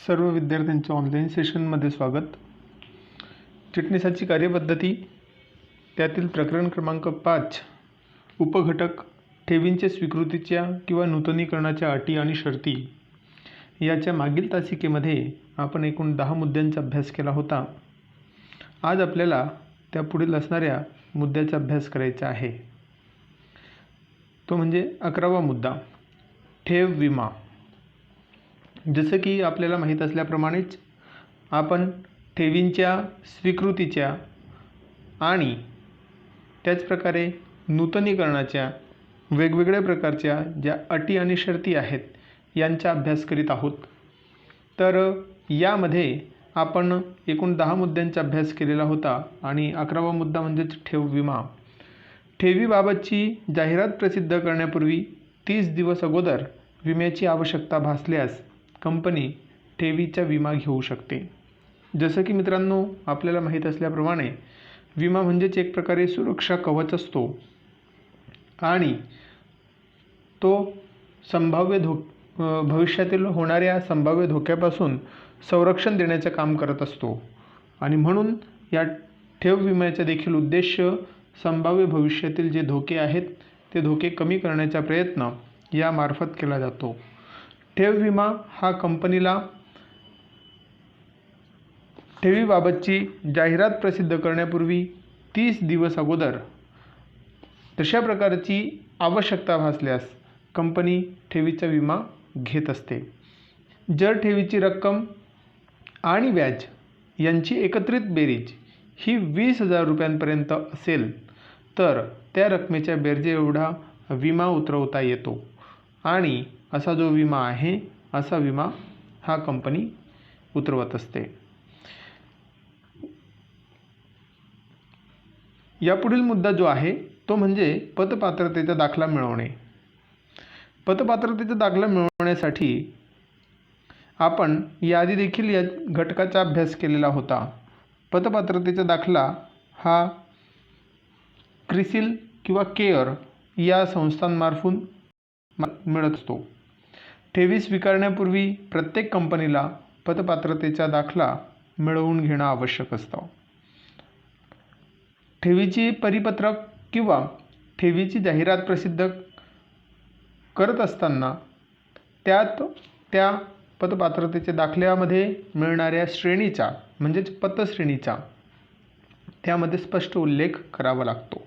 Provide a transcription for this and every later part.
सर्व विद्यार्थ्यांचे ऑनलाईन सेशनमध्ये स्वागत. चिटणीसाची कार्यपद्धती, त्यातील प्रकरण क्रमांक 5 उपघटक, ठेवींचे स्वीकृतीच्या किंवा नूतनीकरणाच्या अटी आणि शर्ती. याच्या मागील तासिकेमध्ये आपण एकूण 10 मुद्द्यांचा अभ्यास केला होता. आज आपल्याला त्या पुढील असणाऱ्या मुद्द्याचा अभ्यास करायचा आहे. तो म्हणजे 11वा मुद्दा, ठेव विमा. जसं की आपल्याला माहीत असल्याप्रमाणेच आपण ठेवींच्या स्वीकृतीच्या आणि त्याचप्रकारे नूतनीकरणाच्या वेगवेगळ्या प्रकारच्या ज्या अटी आणि शर्ती आहेत यांचा अभ्यास करीत आहोत. तर यामध्ये आपण एकूण 10 मुद्द्यांचा अभ्यास केलेला होता आणि 11वा मुद्दा म्हणजेच ठेव विमा. ठेवीबाबतची जाहिरात प्रसिद्ध करण्यापूर्वी 30 दिवस अगोदर विम्याची आवश्यकता भासल्यास कंपनी ठेवीचा विमा घेऊ शकते. जसं की मित्रांनो, आपल्याला माहीत असल्याप्रमाणे विमा म्हणजेच एक प्रकारे सुरक्षा कवच असतो आणि तो संभाव्य भविष्यातील होणाऱ्या संभाव्य धोक्यापासून संरक्षण देण्याचे काम करत असतो. आणि म्हणून या ठेव विम्याचा देखील उद्देश संभाव्य भविष्यातील जे धोके आहेत ते धोके कमी करण्याचा प्रयत्न यामार्फत केला जातो. ठेव विमा हा कंपनीला ठेवीबाबतची जाहिरात प्रसिद्ध करण्यापूर्वी 30 दिवस अगोदर तशा प्रकारची आवश्यकता भासल्यास कंपनी ठेवीचा विमा घेत असते. जर ठेवीची रक्कम आणि व्याज यांची एकत्रित बेरीज ही 20,000 रुपयांपर्यंत असेल तर त्या रकमेच्या बेरजे एवढा विमा उतरवता येतो आणि असा जो विमा आहे असा विमा हा कंपनी उतरवत असते. यापुढील मुद्दा जो आहे तो म्हणजे पतपात्रतेचा दाखला मिळवणे. पतपात्रतेचा दाखला मिळवण्यासाठी आपण याआधी देखील या घटकाचा अभ्यास केलेला होता. पतपात्रतेचा दाखला हा क्रिसिल किंवा केअर या संस्थांमार्फत मिळत असतो. ठेवी स्वीकारण्यापूर्वी प्रत्येक कंपनीला पतपात्रतेचा दाखला मिळवून घेणं आवश्यक असतं. ठेवीची परिपत्रक किंवा ठेवीची जाहिरात प्रसिद्ध करत असताना त्यात त्या पतपात्रतेच्या दाखल्यामध्ये मिळणाऱ्या श्रेणीचा म्हणजेच पतश्रेणीचा त्यामध्ये स्पष्ट उल्लेख करावा लागतो.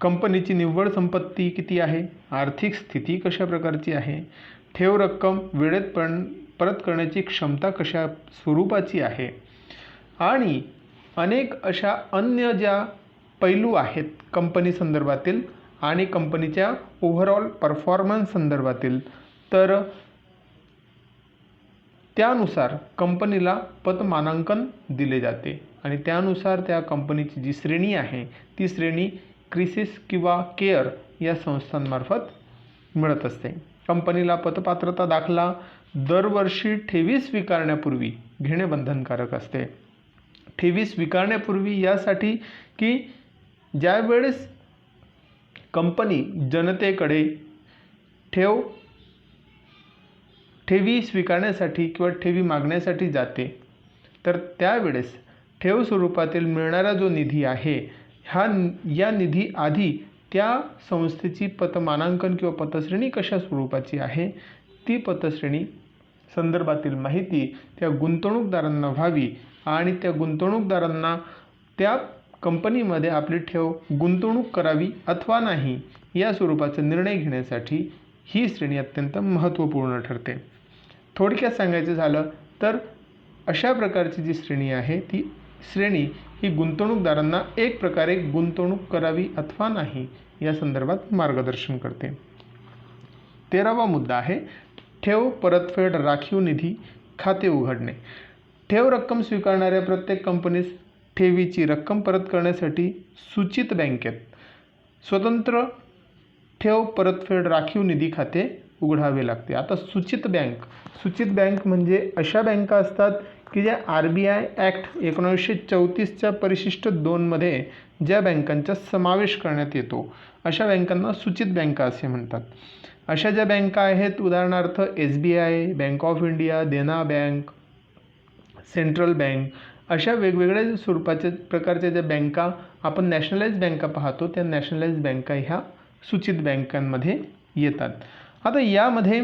कंपनीची निव्वळ संपत्ती किती आहे, आर्थिक स्थिती कशा प्रकारची आहे, ठेव रक्कम वेळेत परत करण्याची क्षमता कशा स्वरूपाची आहे आणि अनेक अशा अन्य ज्या पैलू आहेत कंपनी संदर्भातील आणि कंपनीच्या ओव्हरऑल परफॉर्मन्स संदर्भातील, तर त्यानुसार कंपनीला पतमानांकन दिले जाते आणि त्यानुसार त्या कंपनीची जी श्रेणी आहे ती श्रेणी क्रिसिस किंवा केअर या संस्थांमार्फत मिळत असते. कंपनीला पतपात्रता दाखला दरवर्षी ठेवी स्वीकारण्यापूर्वी घेणे बंधनकारक असते. ठेवी स्वीकारण्यापूर्वी यासाठी की ज्यावेळेस कंपनी जनतेकडे ठेवी स्वीकारण्यासाठी किंवा ठेवी मागण्यासाठी जाते तर त्यावेळेस ठेव स्वरूपातील मिळणारा जो निधी आहे या निधी आधी त्या संस्थेची पतमानांकन किंवा पतश्रेणी कशा स्वरूपाची आहे ती पतश्रेणी संदर्भातील माहिती त्या गुंतवणूकदारांना व्हावी आणि त्या गुंतवणूकदारांना त्या कंपनीमध्ये आपली ठेव गुंतवणूक करावी अथवा नाही या स्वरूपाचा निर्णय घेण्यासाठी ही श्रेणी अत्यंत महत्त्वपूर्ण ठरते. थोडक्यात सांगायचं झालं तर अशा प्रकारची जी श्रेणी आहे ती श्रेणी ही गुंतवणूकदारांना एक प्रकारे गुंतवणूक करावी अथवा नाही या संदर्भात मार्गदर्शन करते. 13वा मुद्दा आहे ठेव परतफेड राखीव निधी खाते उघडणे. ठेव रक्कम स्वीकारणाऱ्या प्रत्येक कंपनीस ठेवीची रक्कम परत करण्यासाठी सूचित बँकेत स्वतंत्र ठेव परतफेड राखीव निधी खाते उघडावे लागते. आता सूचित बँक म्हणजे अशा बँका असतात की ज्या RBI ॲक्ट 1934च्या परिशिष्ट 2मध्ये ज्या बँकांचा समावेश करण्यात येतो अशा बँकांना सूचित बँका असे म्हणतात. अशा ज्या बँका आहेत उदाहरणार्थ SBI, bank of India, Dena bank, central bank अशा वेगवेगळ्या स्वरूपाच्या प्रकारच्या ज्या बँका आपण नॅशनलाइज बँका पाहतो त्या नॅशनलाइज बँका ह्या सूचित बँकांमध्ये येतात. आता यामध्ये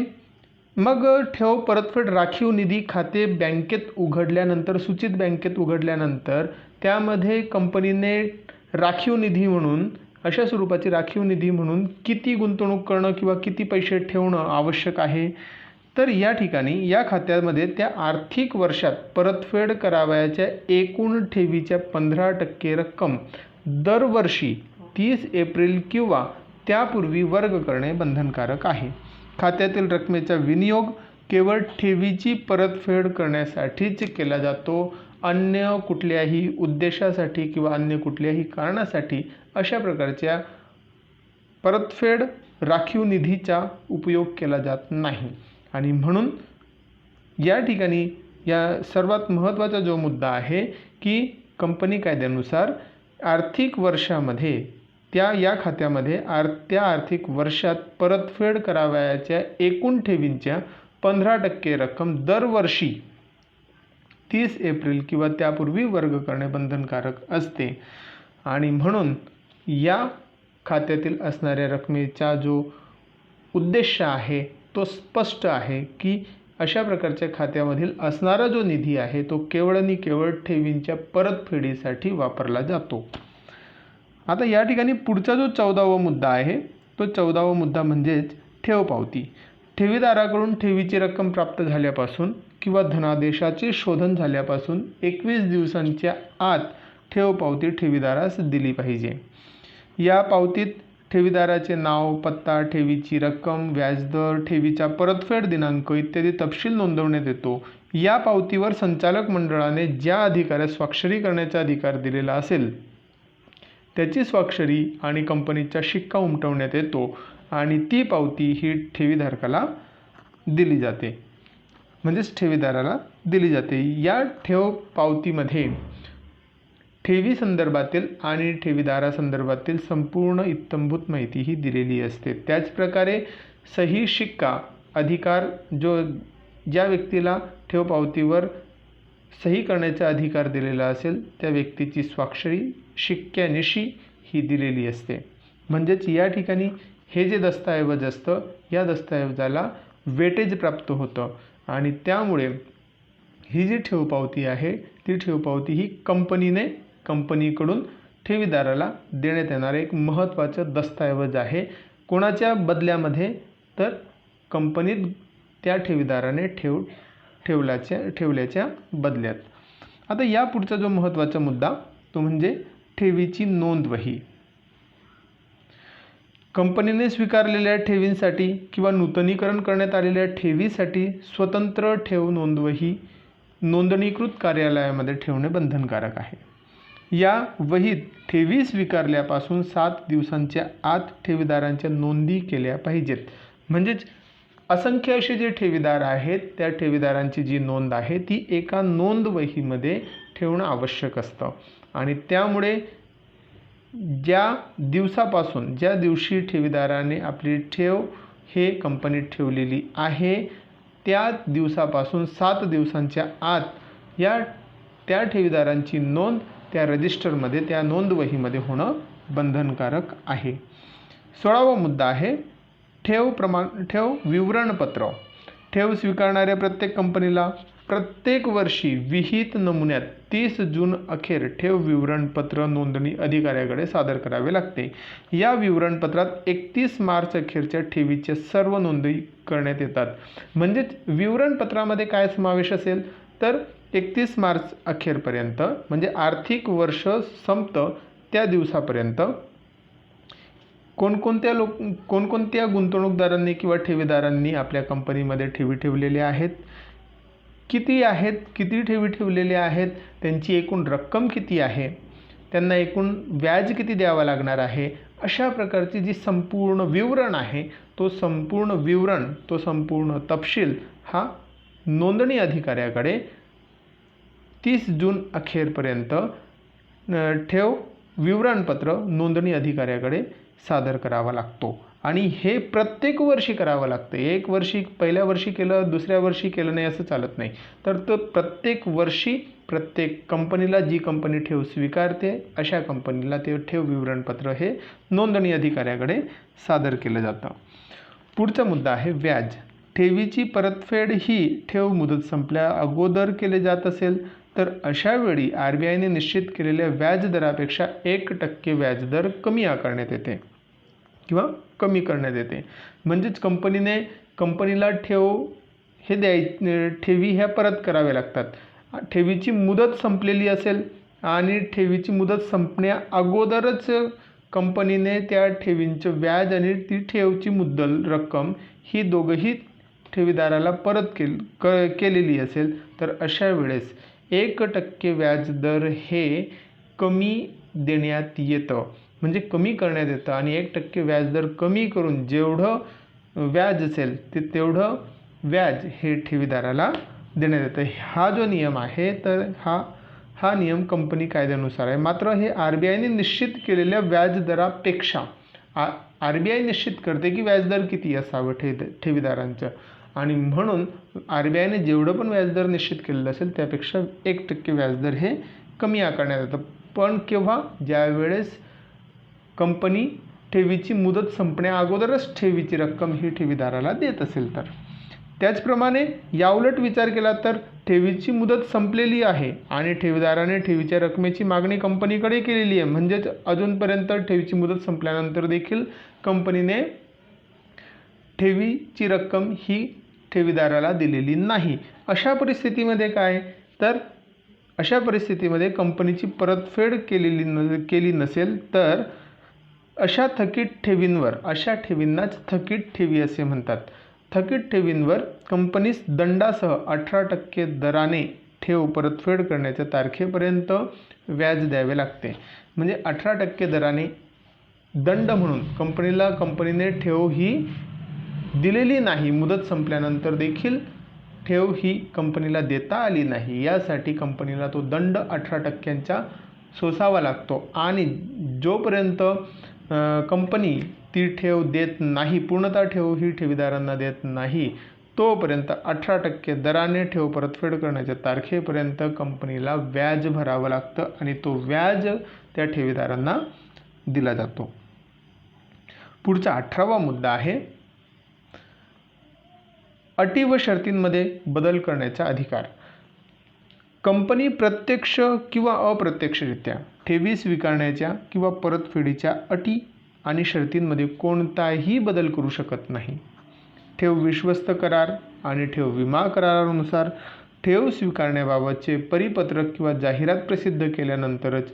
मग ठेव परतफेड राखीव निधी खाते बँकेत उघडल्यानंतर सूचित बँकेत उघडल्यानंतर त्यामध्ये कंपनीने राखीव निधी म्हणून अशा स्वरूपाची राखीव निधी म्हणून किती गुंतवणूक करणं किंवा किती पैसे ठेवणं आवश्यक आहे. तर या ठिकाणी या खात्यामध्ये त्या आर्थिक वर्षात परतफेड करावयाच्या एकूण ठेवीच्या 15% रक्कम दरवर्षी 30 एप्रिल किंवा त्यापूर्वी वर्ग करणे बंधनकारक आहे. खात्यातील रकमेचा विनियोग केवळ ठेवीची परतफेड करण्यासाठीच केला जातो. अन्य कुठल्याही उद्देशासाठी किंवा अन्य कुठल्याही कारणासाठी अशा प्रकारच्या परतफेड राखीव निधीचा उपयोग केला जात नाही. आणि म्हणून या ठिकाणी या सर्वात महत्त्वाचा जो मुद्दा आहे की कंपनी कायद्यानुसार आर्थिक वर्षामध्ये या खात्यामध्ये त्या आर्थिक वर्षात परतफेड करावयाच्या एकूण ठेवींच्या 15% रक्कम दरवर्षी 30 एप्रिल किंवा त्यापूर्वी वर्ग करणे बंधनकारक असते. आणि म्हणून या खात्यातील असणाऱ्या रकमेचा जो उद्देश आहे तो स्पष्ट आहे की अशा प्रकारच्या खात्यामधील असणारा जो निधी आहे तो केवळ आणि केवळ ठेवींच्या परतफेडीसाठी वापरला जातो. आता या ठिकाणी पुढचा जो 14वा मुद्दा आहे तो 14वा मुद्दा म्हणजेच ठेव पावती. ठेवीदाराकडून ठेवीची रक्कम प्राप्त झाल्यापासून किंवा धनादेशाचे शोधन झाल्यापासून 21 दिवसांच्या आत ठेव पावती ठेवीदारास दिली पाहिजे. या पावतीत ठेवीदाराचे नाव, पत्ता, ठेवीची रक्कम, व्याजदर, ठेवीचा परतफेड दिनांक इत्यादी तपशील नोंदवण्यात येतो. या पावतीवर संचालक मंडळाने ज्या अधिकाऱ्यास स्वाक्षरी करण्याचा अधिकार दिलेला असेल त्याची स्वाक्षरी आणि कंपनीचा शिक्का उमटवण्यात येतो आणि ती पावती ही ठेवीधारकाला दिली जाते, म्हणजेच ठेवीदाराला दिली जाते. या ठेव पावतीमध्ये ठेवी संदर्भातील आणि ठेवीदारासंदर्भातील संपूर्ण इत्थंभूत माहिती ही दिलेली असते. त्याचप्रकारे सही शिक्का अधिकार ज्या व्यक्तीला ठेव पावतीवर सही करण्याचा अधिकार दिलेला असेल त्या व्यक्तीची स्वाक्षरी शिक्क्यानिशी ही दिलेली असते. म्हणजेच या ठिकाणी हे जे दस्तऐवज असतं या दस्तऐवजाला वेटेज प्राप्त होतं आणि त्यामुळे ही जी ठेव पावती आहे ती ठेव पावती ही कंपनीकडून ठेवीदाराला देण्यात येणारे एक महत्त्वाचं दस्तऐवज आहे. कोणाच्या बदल्यामध्ये तर कंपनीत त्या ठेवीदाराने ठेवल्याच्या बदल्यात. आता या पुढचा जो महत्त्वाचा मुद्दा तो म्हणजे ठेवीची नोंदवही. कंपनीने स्वीकारलेल्या ठेवींसाठी किंवा नूतनीकरण करण्यात आलेल्या ठेवीसाठी स्वतंत्र ठेव नोंदवही नोंदणीकृत कार्यालयामध्ये ठेवणे बंधनकारक आहे. या वहीत ठेवी स्वीकारल्यापासून 7 दिवसांच्या आत ठेवीदारांच्या नोंदी केल्या पाहिजेत. म्हणजेच असंख्य असे जे ठेवीदार आहेत त्या ठेवीदारांची जी नोंद आहे ती एका नोंदवहीमध्ये ठेवणं आवश्यक असतं. आणि त्यामुळे ज्या दिवशी ठेवीदाराने आपली ठेव हे कंपनीत ठेवलेली आहे त्या दिवसापासून 7 दिवसांच्या आत त्या ठेवीदारांची नोंद त्या रजिस्टरमध्ये त्या नोंदवहीमध्ये होणं बंधनकारक आहे. 16वा मुद्दा आहे ठेव विवरणपत्र. ठेव स्वीकारणाऱ्या प्रत्येक कंपनीला प्रत्येक वर्षी विहित नमुन्यात 30 जून अखेर ठेव विवरणपत्र नोंदणी अधिकाऱ्याकडे सादर करावे लागते. या विवरणपत्रात 31 मार्च अखेरच्या ठेवीच्या सर्व नोंदी करण्यात येतात. म्हणजेच विवरणपत्रामध्ये काय समावेश असेल तर 31 मार्च अखेरपर्यंत म्हणजे आर्थिक वर्ष संपतं त्या दिवसापर्यंत कोणकोणत्या गुंतवणूकदारांनी किंवा ठेवीदारांनी आपल्या कंपनीमध्ये ठेवी ठेवलेल्या आहेत, किती ठेवी ठेवलेल्या आहेत, त्यांची एकूण रक्कम किती आहे, त्यांना एकूण व्याज किती द्यावा लागणार आहे, अशा प्रकारची जी संपूर्ण विवरण आहे तो संपूर्ण तपशील हा नोंदणी अधिकाऱ्याकडे 30 जून अखेरपर्यंत ठेव विवरणपत्र नोंदणी अधिकाऱ्याकडे सादर करावा लागतो. आणि हे प्रत्येक वर्षी करावं लागतं. एक वर्षी पहिल्या वर्षी केलं, दुसऱ्या वर्षी केलं नाही असं चालत नाही. तर तो प्रत्येक वर्षी प्रत्येक कंपनीला, जी कंपनी ठेव स्वीकारते अशा कंपनीला ते ठेव विवरणपत्र हे नोंदणी अधिकाऱ्याकडे सादर केलं जातं. पुढचा मुद्दा आहे व्याज. ठेवीची परतफेड ही ठेव मुदत संपल्या अगोदर केले जात असेल तर अशा वेळी RBIने निश्चित केलेल्या व्याज दरापेक्षा 1% व्याजदर कमी आकारण्यात येते किंवा कमी करण्यात येते. म्हणजेच कंपनीला ठेवी ह्या परत कराव्या लागतात. ठेवीची मुदत संपलेली असेल आणि ठेवीची मुदत संपण्या अगोदरच कंपनीने त्या ठेवींचं व्याज आणि ती ठेवची मुद्दल रक्कम ही दोघंही ठेवीदाराला परत केलेली असेल तर अशा वेळेस 1% व्याजदर हे कमी देण्यात येतं, म्हणजे कमी करण्यात येतं. आणि 1% व्याजदर कमी करून जेवढं व्याज असेल तेवढं व्याज हे ठेवीदाराला देण्यात येतं. हा जो नियम आहे तर हा नियम कंपनी कायद्यानुसार आहे. मात्र हे RBIने निश्चित केलेल्या व्याजदरापेक्षा RBI निश्चित करते की व्याजदर किती असावं ठेवीदारांचं, आणि म्हणून RBIने जेवढं पण व्याजदर निश्चित केलेलं असेल त्यापेक्षा 1% व्याजदर हे कमी आकारण्यात येतं. पण केव्हा? ज्यावेळेस कंपनी ठेवीची मुदत संपण्या अगोदरच ठेवीची रक्कम ही ठेवीदाराला देत असेल तर. त्याचप्रमाणे याउलट विचार केला तर ठेवीची मुदत संपलेली आहे आणि ठेवीदाराने ठेवीच्या रकमेची मागणी कंपनीकडे केलेली आहे, म्हणजेच अजूनपर्यंत ठेवीची मुदत संपल्यानंतर देखील कंपनीने ठेवीची रक्कम ही ठेवीदाराला दिलेली नाही. अशा परिस्थितीमध्ये काय? तर अशा परिस्थितीमध्ये कंपनीची परतफेड केली नसेल तर अशा थकीत ठेवींवर, अशा ठेवींनाच थकीत ठेवी असे म्हणतात. थकीत ठेवींवर कंपनीस दंडासह 18% दराने ठेव परतफेड करण्याच्या तारखेपर्यंत व्याज द्यावे लागते. म्हणजे 18% दराने दंड म्हणून कंपनीने ठेव ही दिलेली नाही, मुदत संपल्यानंतर देखील ठेव ही कंपनीला देता आली नाही, यासाठी कंपनीला तो दंड 18% सोसावा लागतो. आणि जोपर्यंत कंपनी ती ठेव देत नाही, पूर्णतः ठेव ही ठेवीदारांना देत नाही, तोपर्यंत 18% दराने ठेव परतफेड करण्याच्या तारखेपर्यंत कंपनीला व्याज भरावं लागतं आणि तो व्याज त्या ठेवीदारांना दिला जातो. पुढचा 18वा मुद्दा आहे अटी व शर्तींमध्ये बदल करण्याचा अधिकार. कंपनी प्रत्यक्ष किंवा अप्रत्यक्षरित्या ठेवी स्वीकारण्याच्या किंवा परतफेडीच्या अटी आणि शर्तींमध्ये कोणताही बदल करू शकत नाही. ठेव विश्वस्त करार आणि ठेव विमा करारानुसार ठेव स्वीकारण्याबाबतचे परिपत्रक किंवा जाहिरात प्रसिद्ध केल्यानंतरच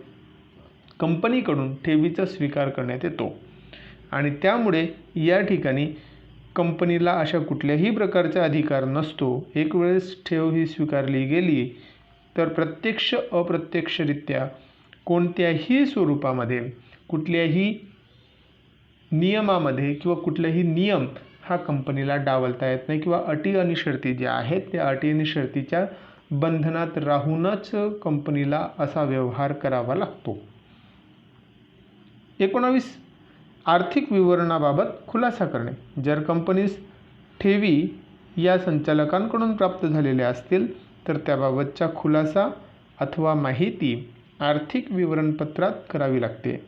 कंपनीकडून ठेवीचा स्वीकार करण्यात येतो आणि त्यामुळे या ठिकाणी कंपनीला अशा कुठल्याही प्रकारचा अधिकार नसतो. एक वेळेस ठेव ही स्वीकारली गेली तर प्रत्यक्ष अप्रत्यक्षरित्या कोणत्याही स्वरूपामध्ये, कुठल्याही नियमामध्ये किंवा कुठलाही नियम हा कंपनीला डावलता येत नाही किंवा अटी आणि शर्ती ज्या आहेत त्या अटी आणि शर्तीच्या बंधनात राहूनच कंपनीला असा व्यवहार करावा लागतो. 19 आर्थिक विवरणाबाबत खुलासा करणे. जर कंपनीस ठेवी या संचालकांकडून प्राप्त झालेल्या असतील तर त्याबाबतचा खुलासा अथवा माहिती आर्थिक विवरणपत्रात करावी लागते.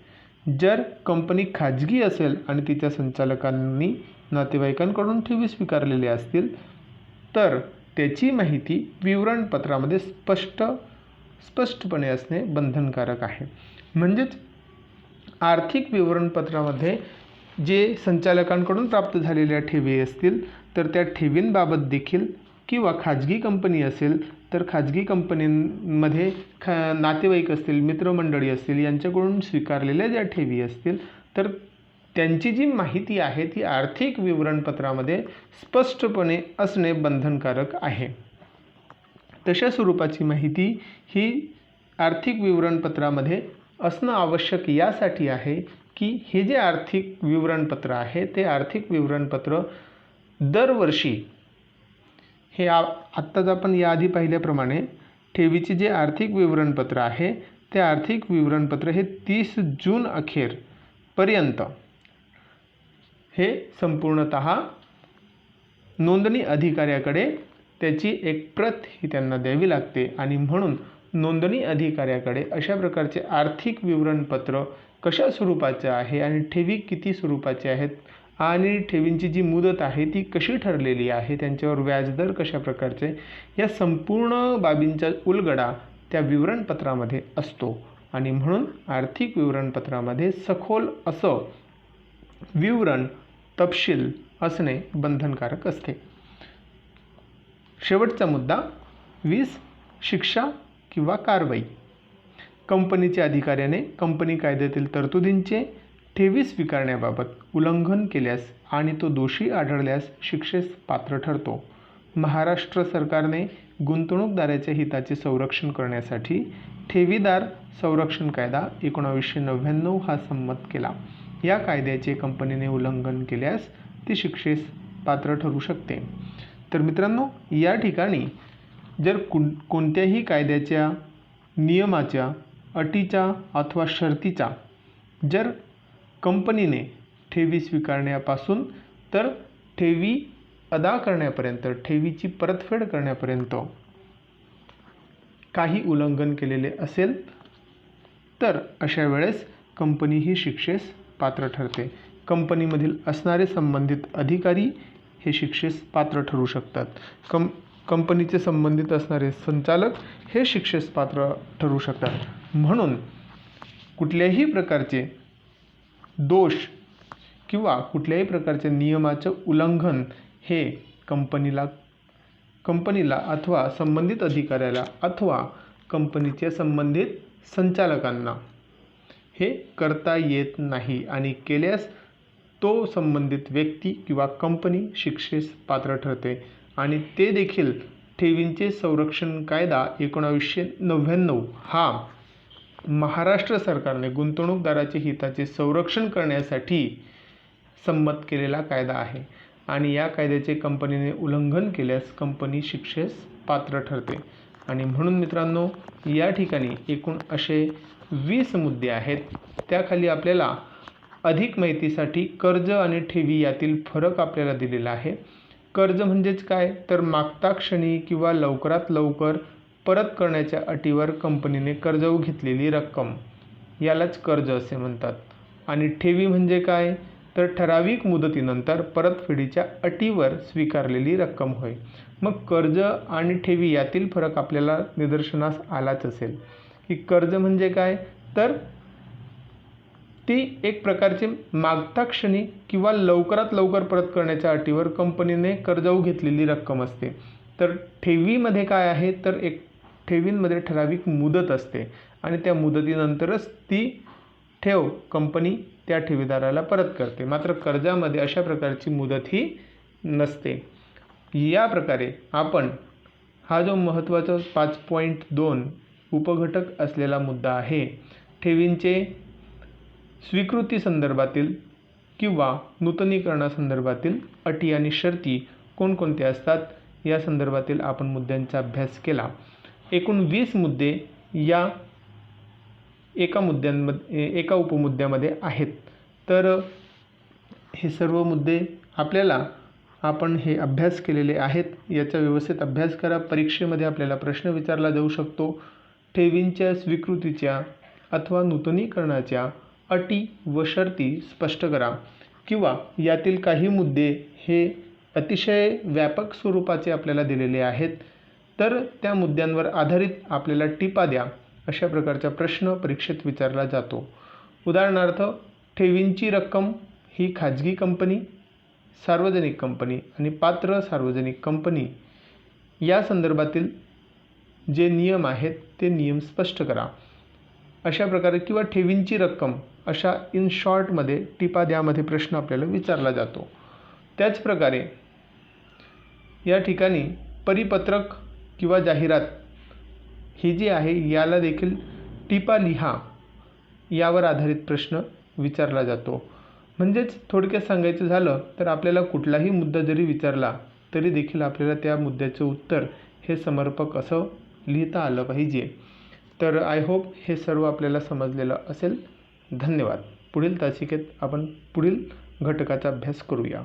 जर कंपनी खाजगी असेल आणि तिच्या संचालकांनी नातेवाईकांकडून ठेवी स्वीकारलेल्या असतील तर त्याची माहिती विवरणपत्रामध्ये स्पष्टपणे असणे बंधनकारक आहे. म्हणजेच आर्थिक विवरणपत्रामध्ये जे संचालकांकडून प्राप्त झालेल्या ठेवी असतील तर त्या ठेवींबाबत देखील, किंवा खाजगी कंपनी असेल तर खाजगी कंपनींमध्ये नातेवाईक असतील, मित्रमंडळी असतील, यांच्याकडून स्वीकारलेल्या ज्या ठेवी असतील तर त्यांची जी माहिती आहे ती आर्थिक विवरणपत्रामध्ये स्पष्टपणे असणे बंधनकारक आहे. तशा स्वरूपाची माहिती ही आर्थिक विवरणपत्रामध्ये असणं आवश्यक यासाठी आहे की हे जे आर्थिक विवरणपत्र आहे ते आर्थिक विवरणपत्र दरवर्षी हे आत्ताच आपण याआधी पाहिल्याप्रमाणे ठेवीचे जे आर्थिक विवरणपत्र आहे ते आर्थिक विवरणपत्र हे 30 जून अखेरपर्यंत हे संपूर्णतः नोंदणी अधिकाऱ्याकडे त्याची एक प्रत ही त्यांना द्यावी लागते आणि म्हणून नोंदणी अधिकाऱ्याकडे अशा प्रकारचे आर्थिक विवरणपत्र कशा स्वरूपाचे आहे आणि ठेवी किती स्वरूपाचे आहेत आणि ठेवींची जी मुदत आहे ती कशी ठरलेली आहे, त्यांच्यावर व्याजदर कशा प्रकारचे, या संपूर्ण बाबींचा उलगडा त्या विवरणपत्रामध्ये असतो आणि म्हणून आर्थिक विवरणपत्रामध्ये सखोल असं विवरण तपशील असणे बंधनकारक असते. शेवटचा मुद्दा 20 शिक्षा किंवा कारवाई. कंपनीच्या अधिकाऱ्याने कंपनी कायद्यातील तरतुदींचे ठेवी स्वीकारण्याबाबत उल्लंघन केल्यास आणि तो दोषी आढळल्यास शिक्षेस पात्र ठरतो. महाराष्ट्र सरकारने गुंतवणूकदाराच्या हिताचे संरक्षण करण्यासाठी ठेवीदार संरक्षण कायदा 1999 हा संमत केला. या कायद्याचे कंपनीने उल्लंघन केल्यास ती शिक्षेस पात्र ठरू शकते. तर मित्रांनो, या ठिकाणी जर कोणत्याही कायद्याच्या नियमाच्या अटीच्या अथवा शर्तीचा जर कंपनीने ठेवी स्वीकारण्यापासून तर ठेवी अदा करण्यापर्यंत, ठेवीची परतफेड करण्यापर्यंत काही उल्लंघन केलेले असेल तर अशा वेळेस कंपनी ही शिक्षेस पात्र ठरते. कंपनीमधील असणारे संबंधित अधिकारी हे शिक्षेस पात्र ठरू शकतात. कंपनीचे संबंधित असणारे संचालक हे शिक्षेस पात्र ठरू शकतात. म्हणून कुठल्याही प्रकारचे दोष किंवा कुठल्याही प्रकारचे नियमाचं उल्लंघन हे कंपनीला अथवा संबंधित अधिकाऱ्याला अथवा कंपनीच्या संबंधित संचालकांना हे करता येत नाही आणि केल्यास तो संबंधित व्यक्ती किंवा कंपनी शिक्षेस पात्र ठरते आणि ते देखील ठेवींचे संरक्षण कायदा 1999 हा महाराष्ट्र सरकारने गुंतवणूकदाराच्या हिताचे संरक्षण करण्यासाठी संमत केलेला कायदा आहे आणि या कायद्याचे कंपनीने उल्लंघन केल्यास कंपनी शिक्षेस पात्र ठरते. आणि म्हणून मित्रांनो, या ठिकाणी एकूण असे 20 मुद्दे आहेत. त्याखाली आपल्याला अधिक माहितीसाठी कर्ज आणि ठेवी यातील फरक आपल्याला दिलेला आहे. कर्ज म्हणजेच काय, तर मागता क्षणी किंवा लवकरात लवकर परत करण्याच्या अटीवर कंपनीने कर्जाऊ घेतलेली रक्कम, यालाच कर्ज असे म्हणतात. आणि ठेवी म्हणजे काय, तर ठराविक मुदतीनंतर परतफेडीच्या अटीवर स्वीकारलेली रक्कम होय. मग कर्ज आणि ठेवी यातील फरक आपल्याला निदर्शनास आलाच असेल की कर्ज म्हणजे काय, तर ती एक प्रकारची मागता क्षणी किंवा लवकरात लवकर परत करण्याच्या अटीवर कंपनीने कर्जाऊ घेतलेली रक्कम असते. तर ठेवीमध्ये काय आहे, तर एक ठेवींमध्ये ठराविक मुदत असते आणि त्या मुदतीनंतरच ती ठेव कंपनी त्या ठेवीदाराला परत करते. मात्र कर्जामध्ये अशा प्रकारची मुदतही नसते. या प्रकारे आपण हा जो महत्त्वाचा 5.2 उपघटक असलेला मुद्दा आहे, ठेवींचे स्वीकृती संदर्भातील किंवा नूतनीकरणासंदर्भातील अटी आणि शर्ती कोणकोणत्या असतात या संदर्भातील आपण मुद्द्यांचा अभ्यास केला. एकूण 20 मुद्दे या एका उपमुद्द्यामध्ये आहेत. तर हे सर्व मुद्दे आपण हे अभ्यास केलेले आहेत. याचा व्यवस्थित अभ्यास करा. परीक्षेमध्ये आपल्याला प्रश्न विचारला जाऊ शकतो. ठेवींच्या स्वीकृतीच्या अथवा नूतनीकरणाच्या अटी व शर्ती स्पष्ट करा किंवा यातील काही मुद्दे हे अतिशय व्यापक स्वरूपाचे आपल्याला दिलेले आहेत, तर त्या मुद्द्यांवर आधारित आपल्याला टिपा द्या, अशा प्रकारचा प्रश्न परीक्षेत विचारला जातो. उदाहरणार्थ, ठेवींची रक्कम ही खाजगी कंपनी, सार्वजनिक कंपनी आणि पात्र सार्वजनिक कंपनी या संदर्भातील जे नियम आहेत ते नियम स्पष्ट करा, अशा प्रकारे. किंवा ठेवींची रक्कम अशा इन शॉर्टमध्ये टिपा द्यामध्ये प्रश्न आपल्याला विचारला जातो. त्याचप्रकारे या ठिकाणी परिपत्रक किंवा जाहिरात ही जी आहे याला देखील टिपा लिहा, यावर आधारित प्रश्न विचारला जातो. म्हणजेच थोडक्यात सांगायचं झालं तर आपल्याला कुठलाही मुद्दा जरी विचारला तरी देखील आपल्याला त्या मुद्द्याचं उत्तर हे समर्पक असं लिहिता आलं पाहिजे. तर आय होप हे सर्व आपल्याला समजलेलं असेल. धन्यवाद. पुढील तासिकेत आपण पुढील घटकाचा अभ्यास करूया.